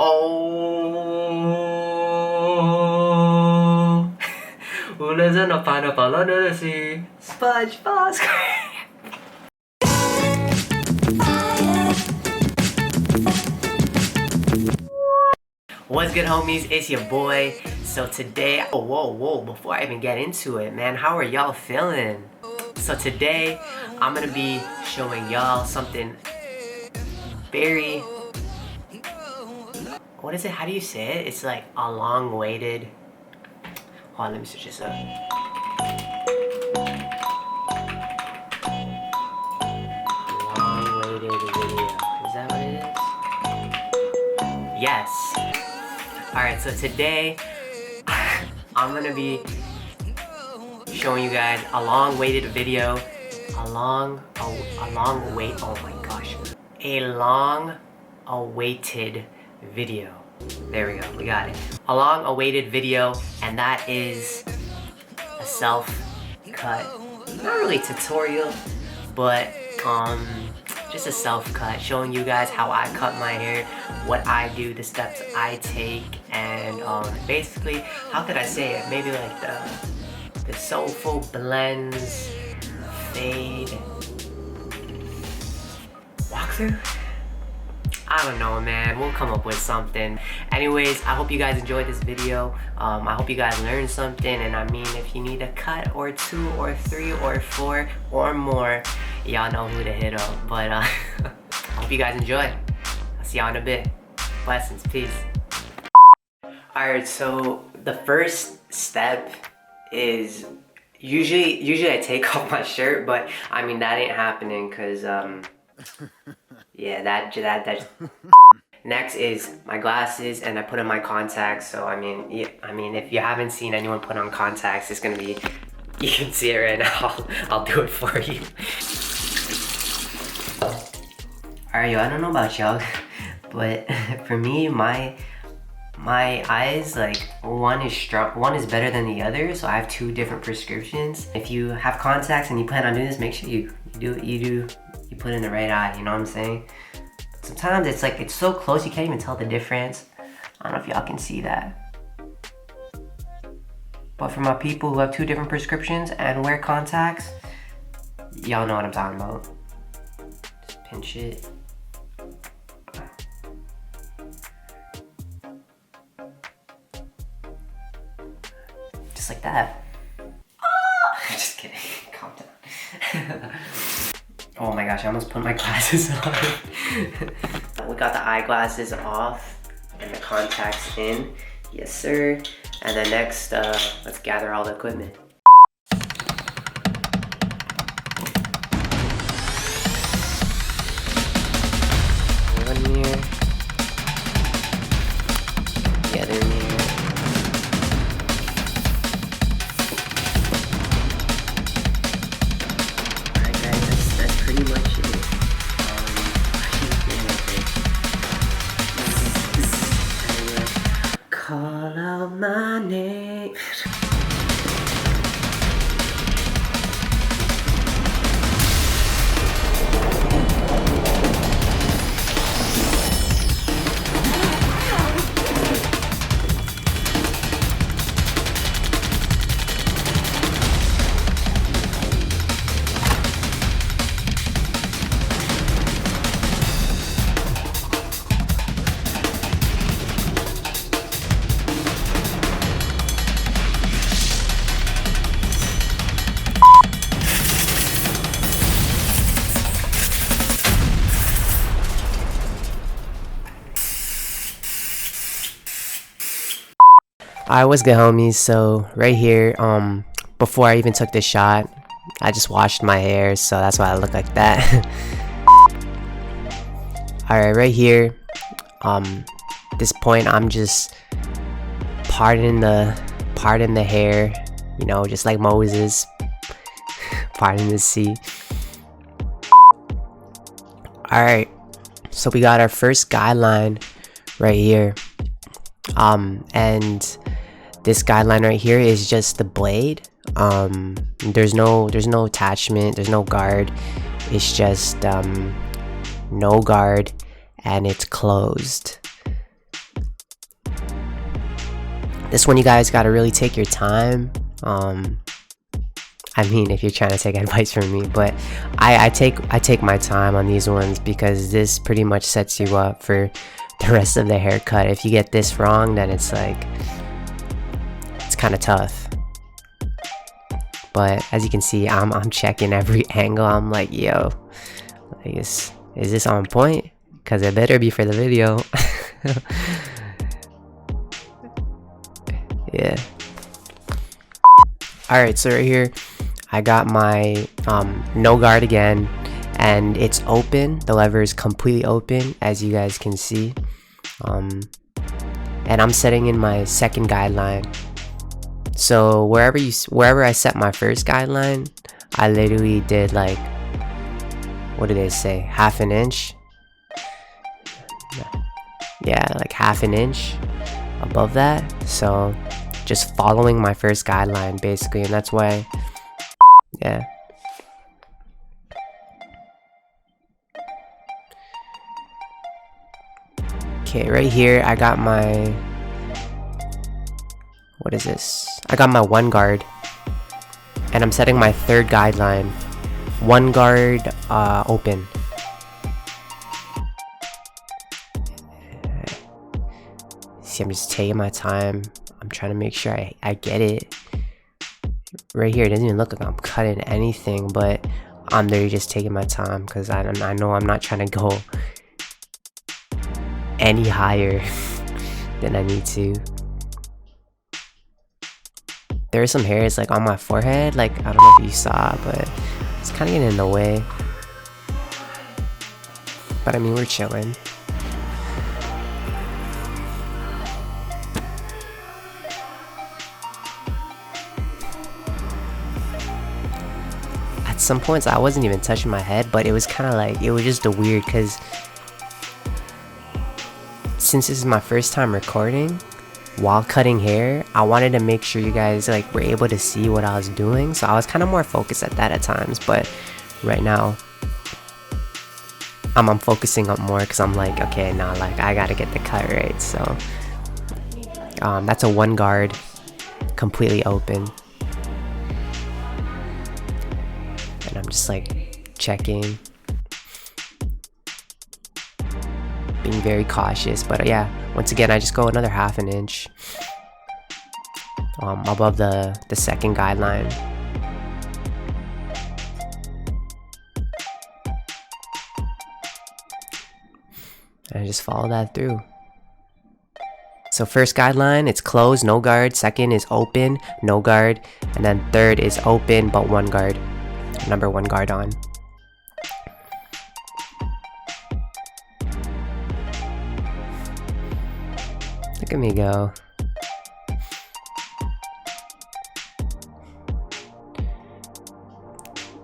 Oh, 오늘 전화 바로 발라내듯이 SpongeBob. What's good, homies? It's your boy. So today, whoa, before I even get into it, man, how are y'all feeling? So today, I'm gonna be showing y'all something very, what is it? How do you say it? It's like a long-awaited. Hold on, let me switch this up. Long-awaited video. Is that what it is? Yes. Alright, so today I'm gonna be showing you guys a long-awaited video. A long-awaited video. There we go, we got it. A long-awaited video, and that is a self-cut. Not really tutorial, but just a self-cut, showing you guys how I cut my hair, what I do, the steps I take, and basically, how could I say it? Maybe like the Sofull Blendz fade walkthrough? I don't know, man. We'll come up with something. Anyways, I hope you guys enjoyed this video. I hope you guys learned something. And I mean, if you need a cut or 2 or 3 or 4 or more, y'all know who to hit up. But I hope you guys enjoy. I'll see y'all in a bit. Blessings. Peace. Alright, so the first step is usually I take off my shirt, but I mean that ain't happening because yeah, that next is my glasses, and I put in my contacts. So I mean, yeah, if you haven't seen anyone put on contacts, it's gonna be, you can see it right now. I'll do it for you. Alright, yo, I don't know about y'all, but for me, my eyes, like, one is better than the other, so I have 2 different prescriptions. If you have contacts and you plan on doing this, make sure you put in the right eye, you know what I'm saying? Sometimes it's like, it's so close you can't even tell the difference. I don't know if y'all can see that. But for my people who have 2 different prescriptions and wear contacts, y'all know what I'm talking about. Just pinch it. Just like that. Just kidding, calm down. Oh my gosh, I almost put my glasses on. We got the eyeglasses off and the contacts in. Yes, sir. And then next, let's gather all the equipment. One mirror. The other mirror. Alright guys, that's pretty much it. Call out my name. Alright, what's good, homies? So right here, before I even took this shot, I just washed my hair, so that's why I look like that. Alright, right here, at this point I'm just parting the hair, you know, just like Moses parting the sea. Alright, so we got our first guideline right here, and this guideline right here is just the blade. There's no attachment, there's no guard. It's just no guard, and it's closed. This one you guys gotta really take your time. I mean, if you're trying to take advice from me, but I take my time on these ones because this pretty much sets you up for the rest of the haircut. If you get this wrong, then it's like, it's kind of tough. But as you can see, I'm checking every angle. I'm like, yo, like, is this on point? Because it better be for the video. Yeah. Alright, so right here I got my no guard again, and it's open. The lever is completely open, as you guys can see. And I'm setting in my second guideline. So wherever I set my first guideline, I literally did like, what do they say, half an inch? Yeah, like half an inch above that. So just following my first guideline basically, and that's why, yeah. Okay, right here I got my, what is this? I got my one guard, and I'm setting my third guideline. One guard open. See, I'm just taking my time. I'm trying to make sure I get it. Right here, it doesn't even look like I'm cutting anything, but I'm literally just taking my time because I know I'm not trying to go any higher than I need to. There are some hairs like on my forehead, like I don't know if you saw, but it's kind of getting in the way. But I mean, we're chilling. At some points I wasn't even touching my head, but it was kind of like, it was just a weird, because since this is my first time recording while cutting hair, I wanted to make sure you guys like were able to see what I was doing, so I was kind of more focused at that at times. But right now I'm focusing up more because I'm like, okay, now like I gotta get the cut right. So that's a one guard, completely open, and I'm just like checking, being very cautious. But yeah, once again I just go another half an inch above the second guideline. And I just follow that through. So first guideline, it's closed, no guard. Second is open, no guard. And then third is open but one guard. Number one guard on. Look at me go.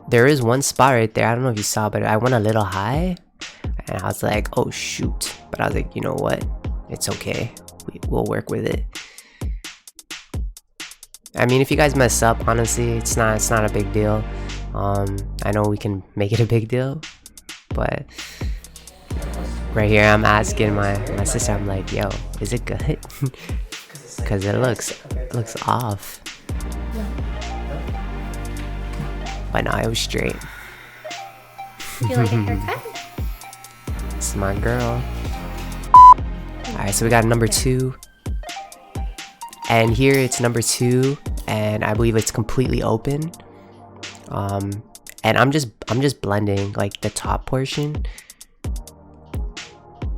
There is one spot right there, I don't know if you saw, but I went a little high. And I was like, oh shoot. But I was like, you know what? It's okay. We'll work with it. I mean, if you guys mess up, honestly, it's not a big deal. I know we can make it a big deal, but right here I'm asking my sister, I'm like, yo, is it good? Because it looks off. But no, it was straight. You like a haircut? It's my girl. Alright, so we got number 2. And here it's number 2, and I believe it's completely open. And I'm just blending like the top portion.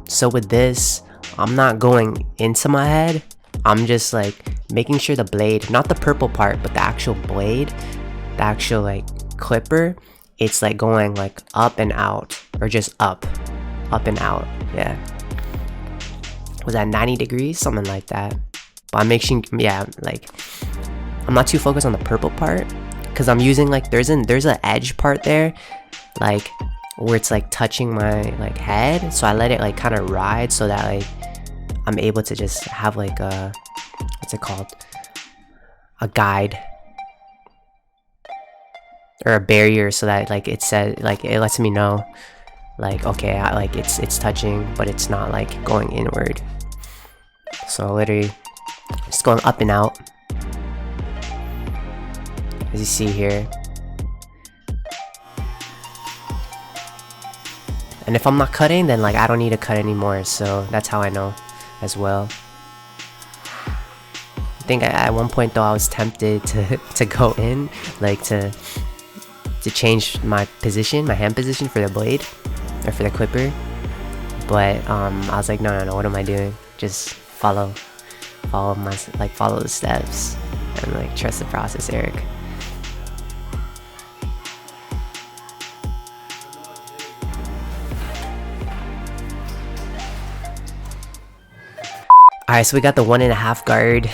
So with this, I'm not going into my head. I'm just like making sure the blade, not the purple part, but the actual blade, the actual like clipper, it's like going like up and out, or just up and out. Yeah, was that 90 degrees, something like that. But I'm making, yeah, like I'm not too focused on the purple part, because I'm using like there's an edge part there, like where it's like touching my like head, so I let it like kind of ride so that like I'm able to just have like a, what's it called, a guide or a barrier, so that like it says, like it lets me know like, okay, like it's touching but it's not like going inward. So literally Just going up and out, as you see here. And if I'm not cutting, then like I don't need to cut anymore, so that's how I know as well. I think at one point though I was tempted to go in, like to change my position, my hand position for the blade or for the clipper, but I was like, no, what am I doing? Just follow the steps and like trust the process, Eric. Alright, so we got the 1.5 guard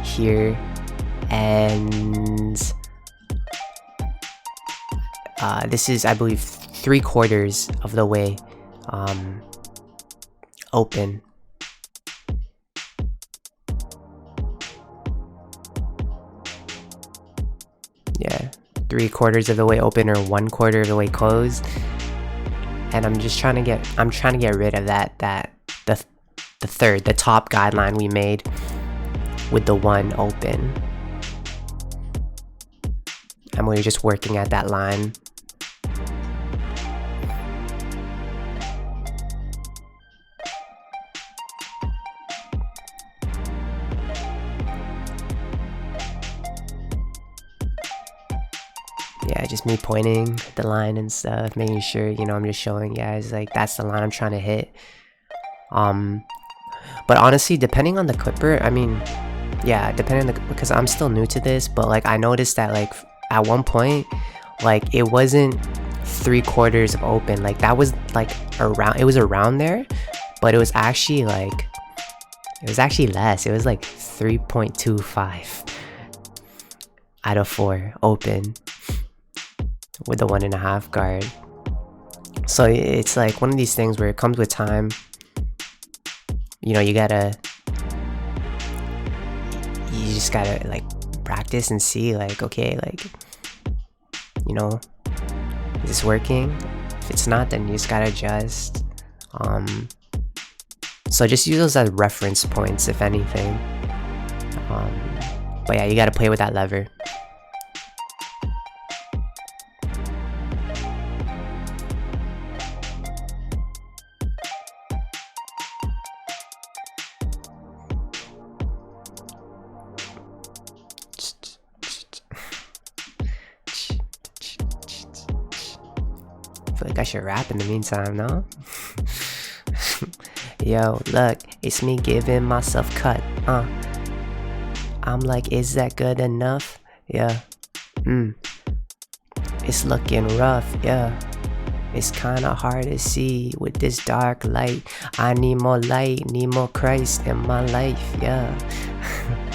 here, and this is, I believe, 3/4 of the way open. Yeah, 3/4 of the way open or 1/4 of the way closed. And I'm trying to get rid of the top guideline we made with the one open. And we're just working at that line. Yeah, just me pointing the line and stuff, making sure, you know, I'm just showing you guys like that's the line I'm trying to hit. But honestly, depending on the clipper, I mean, yeah, depending on because I'm still new to this, but like I noticed that like at one point, like it wasn't 3/4 of open, like that was like around, it was around there, but it was actually less. It was like 3.25 out of 4 open with the 1.5 guard. So it's like one of these things where it comes with time. You know, you just gotta like practice and see like, okay, like, you know, is this working? If it's not, then you just gotta adjust. So just use those as reference points, if anything. But yeah, you gotta play with that lever. I feel like I should rap in the meantime, no? Yo, look, it's me giving myself cut, I'm like, is that good enough? Yeah, it's looking rough, yeah. It's kinda hard to see with this dark light. I need more light, need more Christ in my life, yeah.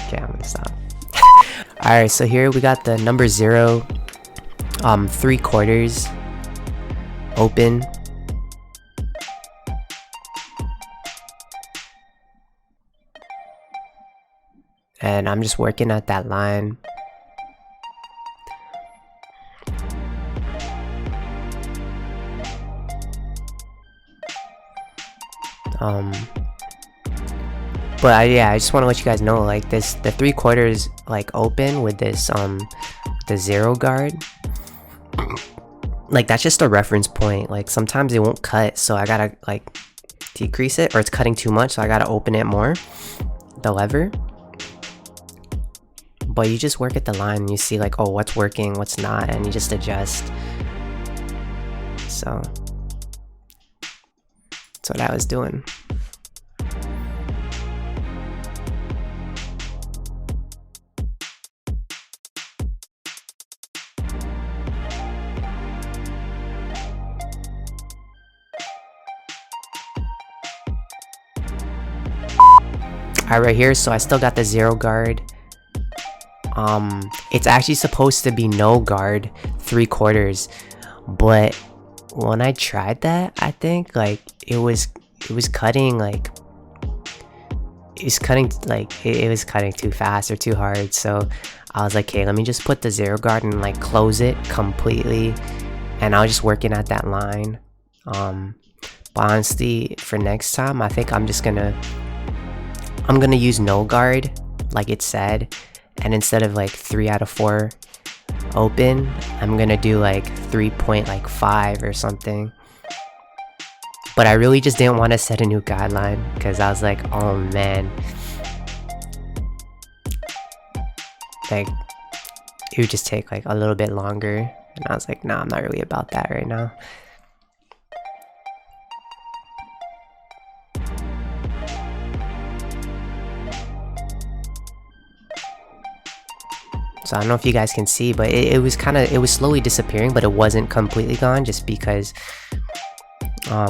Okay, I'm gonna stop. Alright, so here we got the number 0, 3/4 open. And I'm just working at that line. But I just want to let you guys know, like the 3/4 like open with this the 0 guard, like that's just a reference point. Like sometimes it won't cut, so I gotta like decrease it, or it's cutting too much, so I gotta open it more, the lever. But you just work at the line and you see like, oh, what's working, what's not, and you just adjust. So that's what I was doing. Alright, right here, so I still got the 0 guard. It's actually supposed to be no guard, 3/4, but when I tried that, I think like it was cutting like it was cutting too fast or too hard. So I was like, okay, let me just put the 0 guard and like close it completely, and I was just working at that line. But honestly, for next time, I think I'm just gonna I'm gonna use no guard like it said, and instead of like 3 out of 4 open, I'm gonna do like 3.5 or something. But I really just didn't want to set a new guideline because I was like, oh man, like it would just take like a little bit longer, and I was like, nah, I'm not really about that right now. So I don't know if you guys can see, but it was slowly disappearing, but it wasn't completely gone, just because I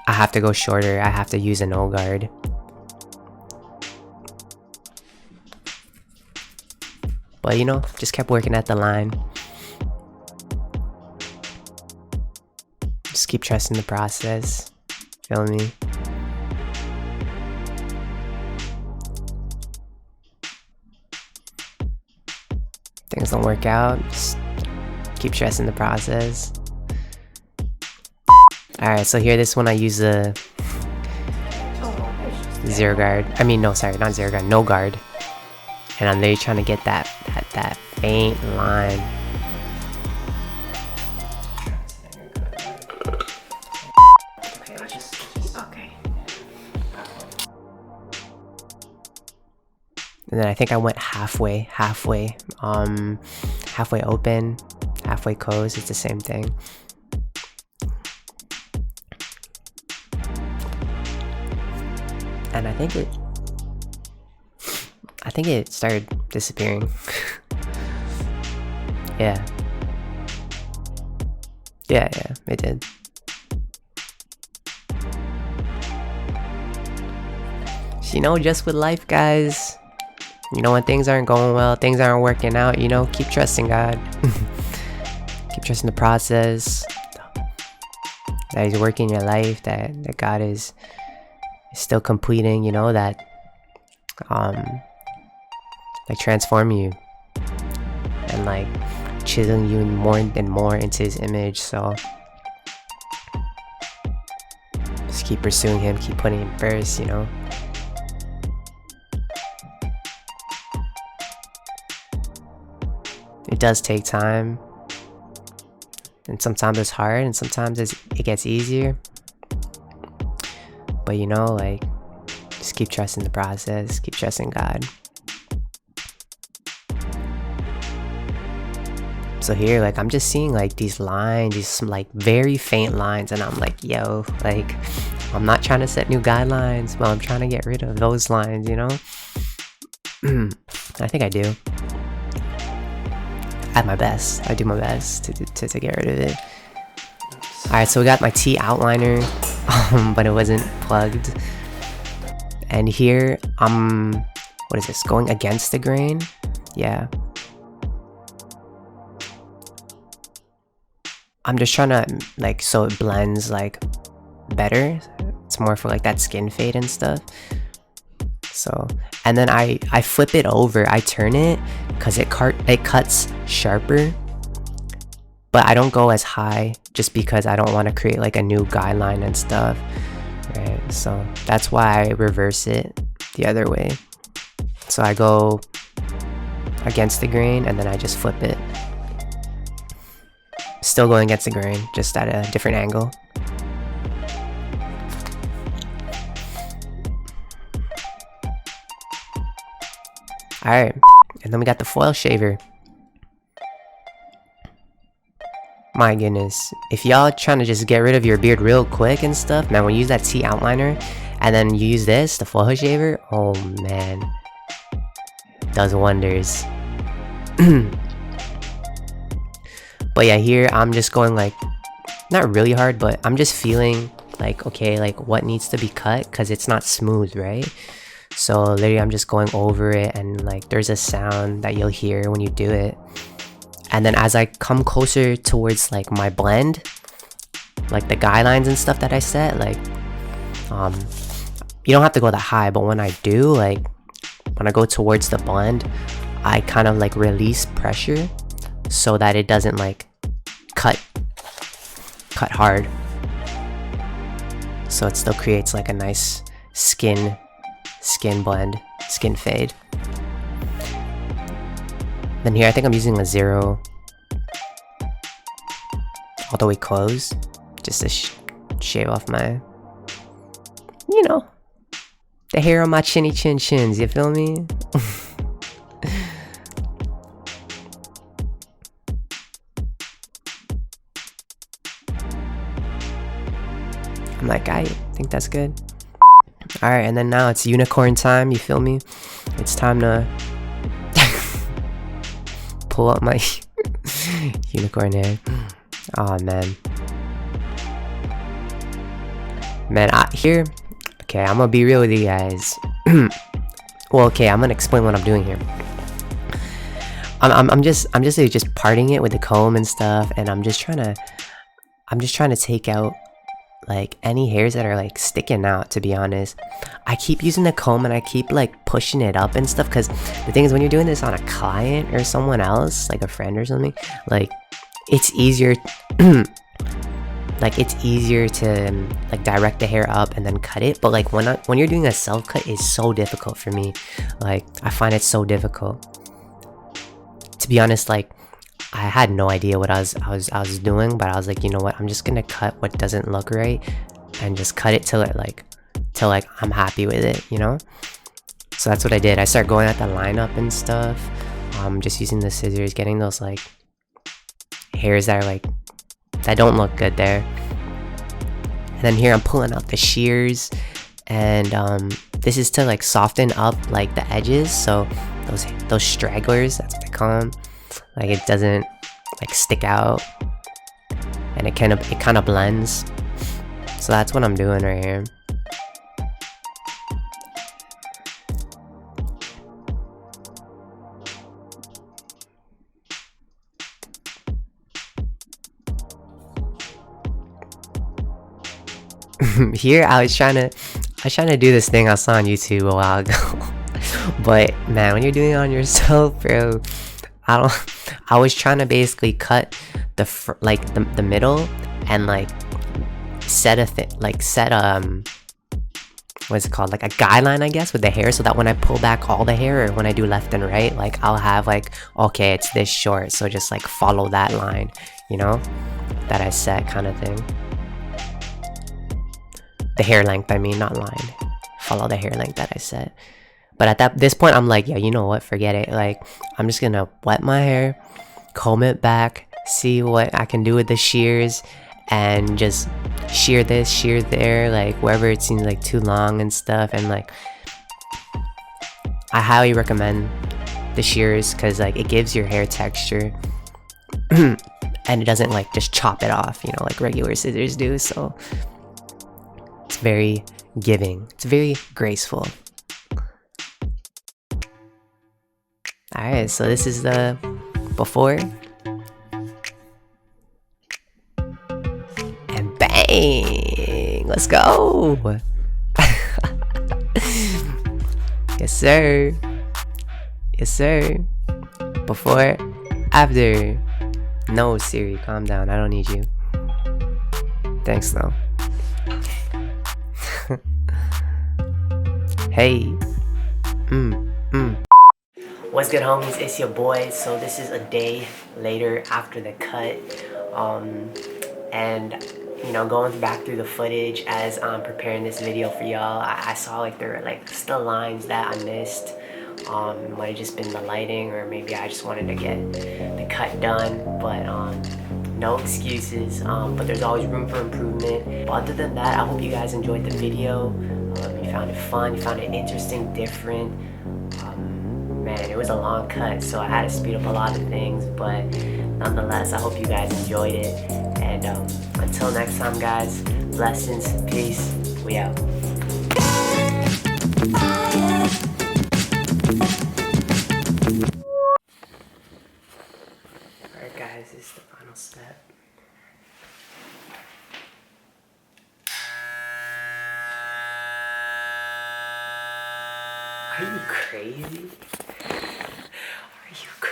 have to go shorter. I have to use a no guard. But you know, just kept working at the line. Just keep trusting the process. Feel me? Things don't work out, just keep trusting the process. Alright, so here, this one I use the zero guard. I mean, no, sorry, not zero guard, no guard. And I'm there trying to get that faint line. Okay. And then I think I went halfway open, halfway closed. It's the same thing. And I think it started disappearing. Yeah, it did. So, you know, just with life, guys, you know, when things aren't going well, things aren't working out, you know, keep trusting God. Keep trusting the process, that He's working your life, that God is still completing, you know, that like transform you and like chiseling you more and more into His image. So just keep pursuing Him, keep putting Him first, you know. It does take time, and sometimes it's hard, and sometimes it gets easier. But you know, like, just keep trusting the process, keep trusting God. So here, like, I'm just seeing like these lines, these like very faint lines, and I'm like, yo, like, I'm not trying to set new guidelines, but I'm trying to get rid of those lines, you know. I think I do. At my best, I do my best to get rid of it. Alright, so we got my T outliner, but it wasn't plugged. And here, what is this, going against the grain? Yeah. I'm just trying to, like, so it blends, like, better. It's more for, like, that skin fade and stuff. So, and then I flip it over, I turn it, because it cuts sharper, but I don't go as high just because I don't want to create like a new guideline and stuff, right? So that's why I reverse it the other way. So I go against the grain and then I just flip it. Still going against the grain, just at a different angle. Alright, and then we got the foil shaver. My goodness, if y'all trying to just get rid of your beard real quick and stuff, man, when you use that T outliner and then you use this, the foil shaver, oh man, does wonders. But yeah, here I'm just going like, not really hard, but I'm just feeling like, okay, like what needs to be cut, because it's not smooth, right? So literally I'm just going over it, and like there's a sound that you'll hear when you do it. And then as I come closer towards like my blend, like the guidelines and stuff that I set, like you don't have to go that high, but when I do, like when I go towards the blend, I kind of like release pressure so that it doesn't like cut hard. So it still creates like a nice skin skin blend, skin fade. Then here I think I'm using a 0 all the way close, just to shave off my, you know, the hair on my chinny chin chins, you feel me? I'm like, I think that's good. Alright, and then now it's unicorn time, you feel me? It's time to pull up my unicorn hair. Oh man. Man, here, okay, I'm gonna be real with you guys. Well, okay, I'm gonna explain what I'm doing here. I'm just parting it with the comb and stuff, and I'm just trying to take out like any hairs that are like sticking out, to be honest. I keep using the comb and I keep like pushing it up and stuff, because the thing is, when you're doing this on a client or someone else, like a friend or something, like it's easier like it's easier to like direct the hair up and then cut it. But like when you're doing a self cut, it's so difficult for me. Like I find it so difficult, to be honest. Like I had no idea what I was doing, but I was like, you know what, I'm just gonna cut what doesn't look right and just cut it till I'm happy with it, you know? So that's what I did. I started going at the lineup and stuff, just using the scissors, getting those like hairs that are like, that don't look good there. And then here I'm pulling out the shears, and this is to like soften up like the edges, so those stragglers, that's what I call them, like it doesn't like stick out, and it kind of blends. So that's what I'm doing right here. Here I was trying to do this thing I saw on YouTube a while ago. But man, when you're doing it on yourself, bro, I was trying to basically cut the middle and like set what's it called, like a guideline, I guess, with the hair, so that when I pull back all the hair, or when I do left and right, like I'll have like, okay, it's this short, so just like follow that line, you know, that I set, kind of thing. The hair length, I mean, not line. Follow the hair length that I set. But at this point, I'm like, yeah, you know what? Forget it. Like, I'm just gonna wet my hair, comb it back, see what I can do with the shears, and just shear this, shear there, like wherever it seems like too long and stuff. And like, I highly recommend the shears, because like it gives your hair texture, and it doesn't like just chop it off, you know, like regular scissors do. So it's very giving. It's very graceful. Alright, so this is the before. And bang! Let's go! Yes, sir. Yes, sir. Before, after. No, Siri, calm down. I don't need you. Thanks, though. Hey. What's good, homies? It's your boy. So this is a day later after the cut, and you know, going back through the footage as I'm preparing this video for y'all, I saw like there were like still lines that I missed. It might have just been the lighting, or maybe I just wanted to get the cut done, but no excuses. But there's always room for improvement. But other than that, I hope you guys enjoyed the video. You found it fun, you found it interesting, different. Man, it was a long cut, so I had to speed up a lot of things, but nonetheless, I hope you guys enjoyed it. And until next time, guys, blessings, peace, we out. Alright guys, this is the final step. Are you crazy? Are you crazy?